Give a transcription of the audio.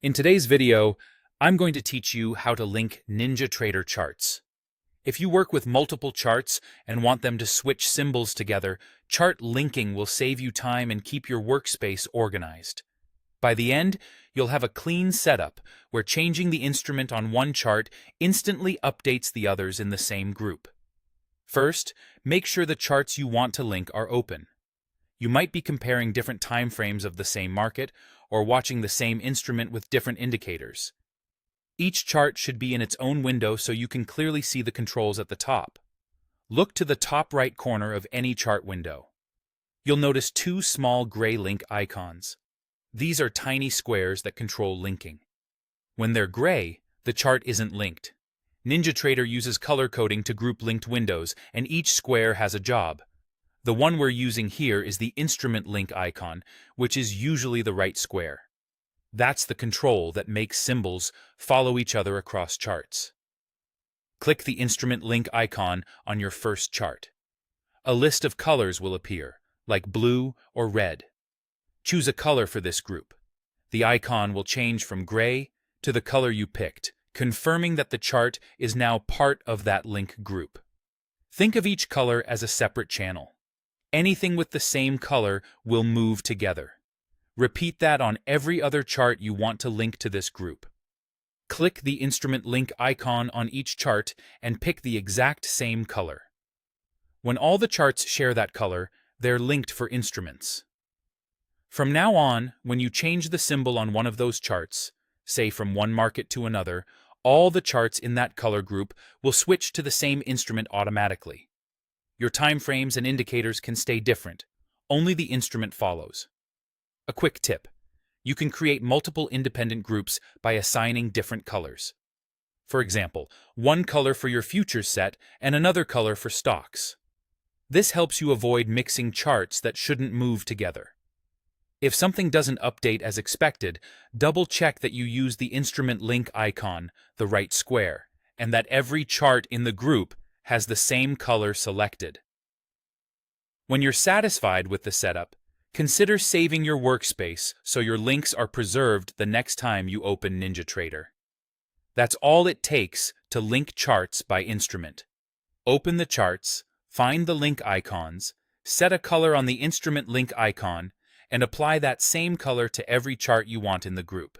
In today's video, I'm going to teach you how to link NinjaTrader charts. If you work with multiple charts and want them to switch symbols together, chart linking will save you time and keep your workspace organized. By the end, you'll have a clean setup where changing the instrument on one chart instantly updates the others in the same group. First, make sure the charts you want to link are open. You might be comparing different time frames of the same market or watching the same instrument with different indicators. Each chart should be in its own window so you can clearly see the controls at the top. Look to the top right corner of any chart window. You'll notice two small gray link icons. These are tiny squares that control linking. When they're gray, the chart isn't linked. NinjaTrader uses color coding to group linked windows, and each square has a job. The one we're using here is the instrument link icon, which is usually the right square. That's the control that makes symbols follow each other across charts. Click the instrument link icon on your first chart. A list of colors will appear, like blue or red. Choose a color for this group. The icon will change from gray to the color you picked, confirming that the chart is now part of that link group. Think of each color as a separate channel. Anything with the same color will move together. Repeat that on every other chart you want to link to this group. Click the instrument link icon on each chart and pick the exact same color. When all the charts share that color, they're linked for instruments. From now on, when you change the symbol on one of those charts, say from one market to another, all the charts in that color group will switch to the same instrument automatically. Your time frames and indicators can stay different. Only the instrument follows. A quick tip: you can create multiple independent groups by assigning different colors. For example, one color for your futures set and another color for stocks. This helps you avoid mixing charts that shouldn't move together. If something doesn't update as expected, double-check that you use the instrument link icon, the right square, and that every chart in the group has the same color selected. When you're satisfied with the setup, consider saving your workspace so your links are preserved the next time you open NinjaTrader. That's all it takes to link charts by instrument. Open the charts, find the link icons, set a color on the instrument link icon, and apply that same color to every chart you want in the group.